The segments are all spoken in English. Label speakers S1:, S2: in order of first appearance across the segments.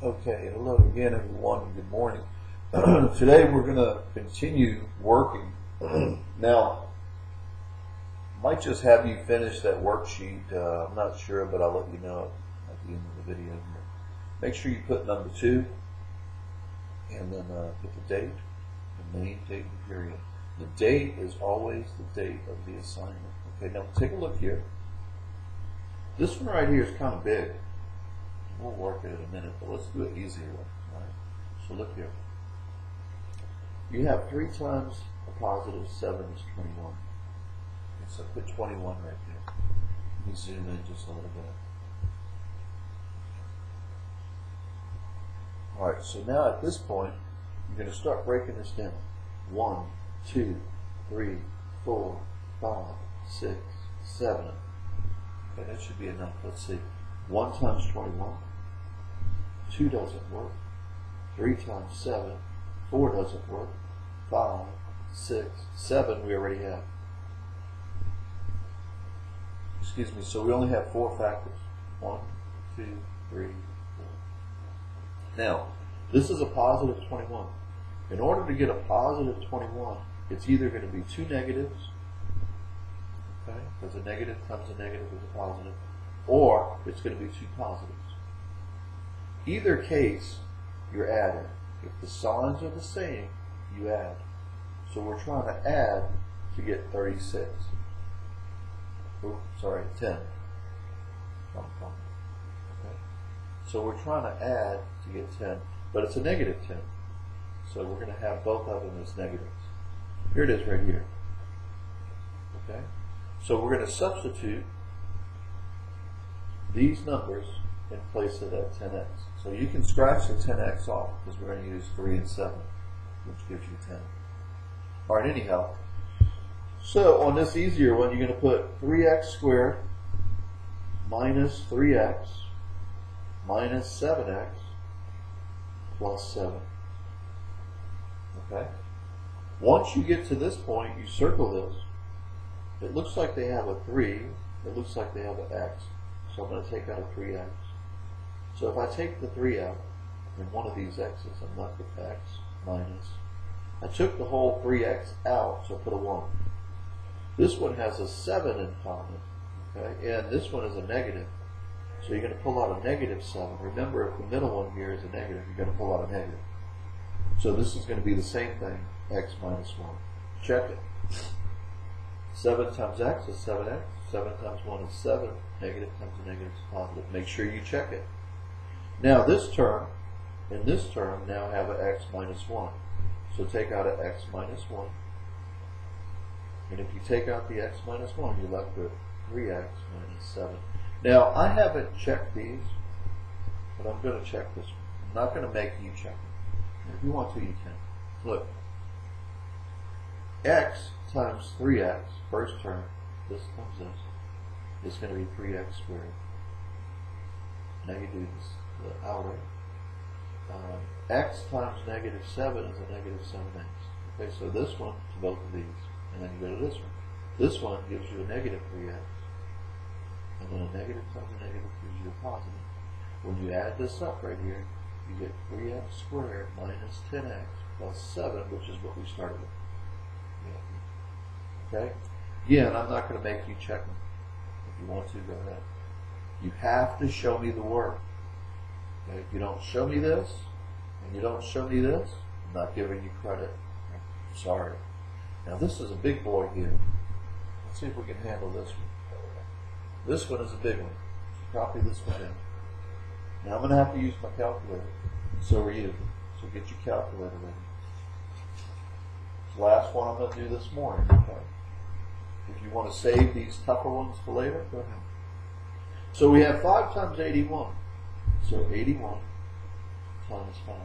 S1: Okay, hello again everyone, good morning. Today we're going to continue working. Now, might just have you finish that worksheet, I'm not sure, but I'll let you know at the end of the video. Make sure you put number 2, and then put the date, the name, date, and period. The date is always the date of the assignment. Okay, now take a look here. This one right here is kind of big. We'll work it in a minute, but let's do it easier one. All right? So look here. You have 3 times a positive 7 is 21. Okay, so put 21 right there. Let me zoom in just a little bit. All right, so now at this point, you're going to start breaking this down. 1, 2, 3, 4, 5, 6, 7. Okay, that should be enough. Let's see. 1 times 21. 2 doesn't work. 3 times 7. 4 doesn't work. 5, 6, 7 we already have. Excuse me, so we only have 4 factors. 1, 2, 3, 4. Now, this is a positive 21. In order to get a positive 21, it's either going to be 2 negatives, okay, because a negative times a negative is a positive, or it's going to be 2 positives. Either case, you're adding. If the signs are the same, you add. So we're trying to add to get 36. Ooh, sorry, 10. Okay. So we're trying to add to get 10, but it's a negative 10. So we're going to have both of them as negatives. Here it is right here. Okay? So we're going to substitute these numbers in place of that 10x. So you can scratch the 10x off because we're going to use 3 and 7, which gives you 10. All right, anyhow. So on this easier one, you're going to put 3x squared minus 3x minus 7x plus 7. Okay? Once you get to this point, you circle this. It looks like they have a 3. It looks like they have an x. So I'm going to take out a 3x. So if I take the 3 out, in one of these x's, I'm left with x minus. I took the whole 3x out, so I put a 1. This one has a 7 in common, okay? And this one is a negative. So you're going to pull out a negative 7. Remember, if the middle one here is a negative, you're going to pull out a negative. So this is going to be the same thing, x minus 1. Check it. 7 times x is 7x. 7 times 1 is 7. Negative times a negative is positive. Make sure you check it. Now this term and this term now have an x minus 1. So take out an x minus 1. And if you take out the x minus 1, you're left with 3x minus 7. Now I haven't checked these, but I'm going to check this one. I'm not going to make you check it. If you want to, you can. Look. X times 3x, first term, this times this, is going to be 3x squared. Now you do this, the outer. X times negative 7 is a negative 7x. Okay, so this one to both of these, and then you go to this one. This one gives you a negative 3x, and then a negative times a negative gives you a positive. When you add this up right here, you get 3x squared minus 10x plus 7, which is what we started with. Okay? Again, I'm not going to make you check them. If you want to, go ahead. You have to show me the work. Okay? If you don't show me this, and you don't show me this, I'm not giving you credit. I'm sorry. Now this is a big boy here. Let's see if we can handle this one. This one is a big one. So copy this one in. Now I'm going to have to use my calculator. So are you. So get your calculator ready. The last one I'm going to do this morning. Okay? If you want to save these tougher ones for later, go ahead. So we have 5 times 81. So 81 times 5.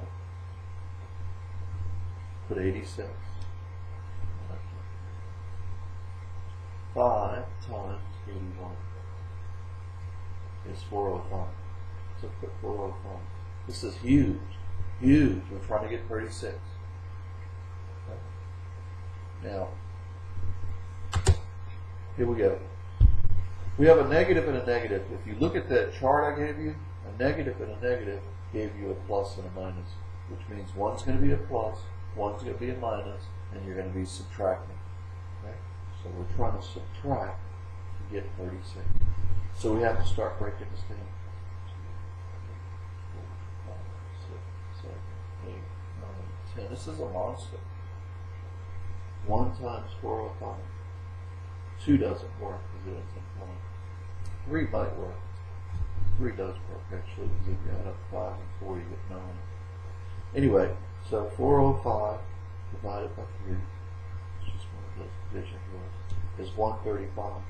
S1: Put 86. 5 times 81 is 405. So put 405. This is huge. Huge. We're trying to get 36. Okay. Now, here we go. We have a negative and a negative. If you look at that chart I gave you, a negative and a negative gave you a plus and a minus, which means one's going to be a plus, one's going to be a minus, and you're going to be subtracting. Okay? So we're trying to subtract to get 36. So we have to start breaking this down. 2, 4, 5, 6, 7, 8, 9, 10. This is a monster. 1 times 405. 2 doesn't work because it isn't 1. 3 might work. 3 does work actually, because if you add up 5 and 4 you get 9. Anyway, so 405 divided by 3, it's just one of those division rules, is 135.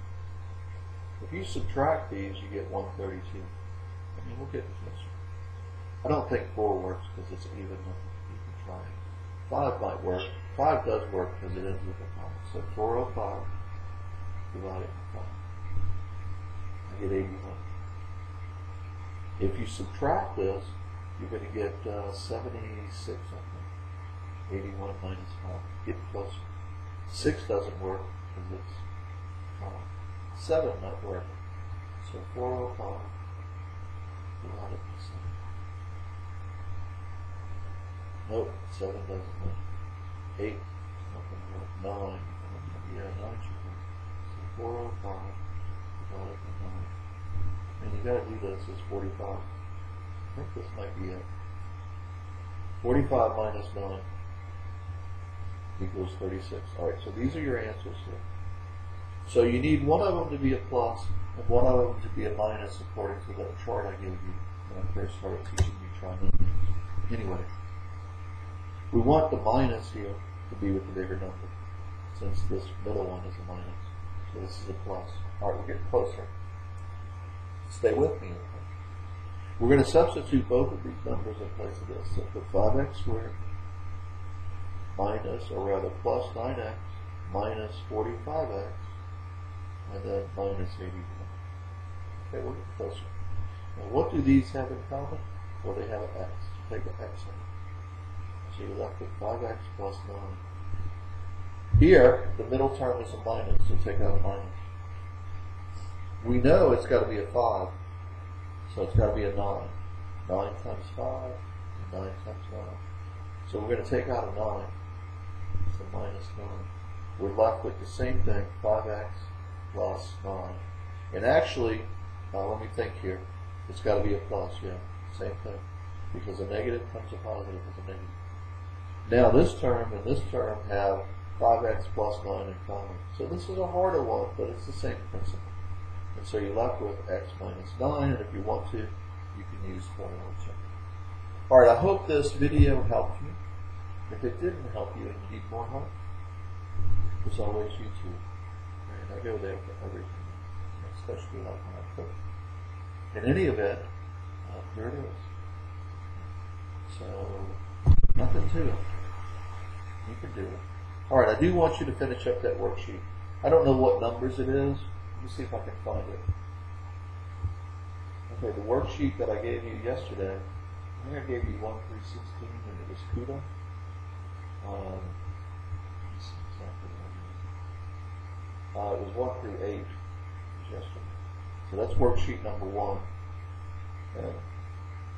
S1: If you subtract these, you get 132. I mean, we'll get closer. I don't think 4 works because it's an even number. You can try it. 5 might work. 5 does work because it ends with a 5. So 405 divided by 5. I get 81. If you subtract this, you're going to get 76, I think. 81 minus 5. Get closer. 6 doesn't work because it's 5. 7 might work. So 405 divided by 7. Nope, 7 doesn't work. 8 is not going to work. 9, yeah, 9 should work. So 405 divided by 9. And you got to do this, it's 45. I think this might be it. 45 minus 9 equals 36. Alright, so these are your answers here. So you need one of them to be a plus and one of them to be a minus according to that chart I gave you when I first started teaching you trinomials. Anyway, we want the minus here to be with the bigger number, since this middle one is a minus. So this is a plus. Alright, we're getting closer. Stay with me. Okay? We're going to substitute both of these numbers in place of this. So put 5x squared minus, or rather plus 9x minus 45x, and then minus 81. Okay, we're getting closer. Now what do these have in common? Well, they have an x. Take an x in. So you're left with 5x plus 9. Here, the middle term is a minus, so take out a minus. We know it's got to be a 5, so it's got to be a 9. 9 times 5, and 9 times 9. So we're going to take out a 9, so minus 9. We're left with the same thing, 5x plus 9. And actually, let me think here, it's got to be a plus, yeah, same thing. Because a negative comes a positive with a negative. Now this term and this term have 5x plus 9 in common. So this is a harder one, but it's the same principle. And so you're left with x minus 9, and if you want to, you can use formula check. Alright, I hope this video helped you. If it didn't help you and you need more help, there's always YouTube. And I go there for everything, especially like when I cook. In any event, here it is. So, nothing to it. You can do it. Alright, I do want you to finish up that worksheet. I don't know what numbers it is. Let me see if I can find it. Okay, the worksheet that I gave you yesterday, I think I gave you 1 through 16 and it was CUDA. It was 1 through 8 yesterday. So that's worksheet number 1. And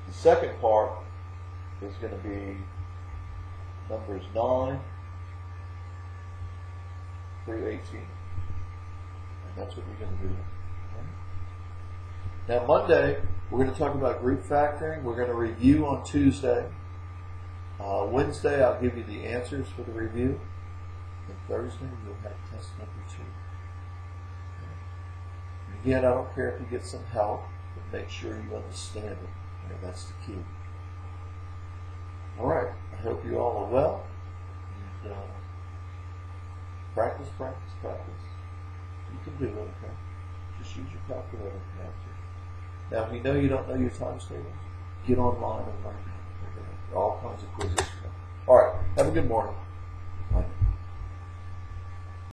S1: the second part is going to be numbers 9 through 18. That's what we're going to do. Okay. Now Monday, we're going to talk about group factoring. We're going to review on Tuesday. Wednesday, I'll give you the answers for the review. And Thursday, you'll have test number 2. And again, I don't care if you get some help, but make sure you understand it. Okay, that's the key. All right. I hope you all are well. And, practice, practice, practice. You can do it, okay? Just use your calculator if you have to. Now, if you know you don't know your times tables, get online and learn. There are all kinds of quizzes. All right. Have a good morning.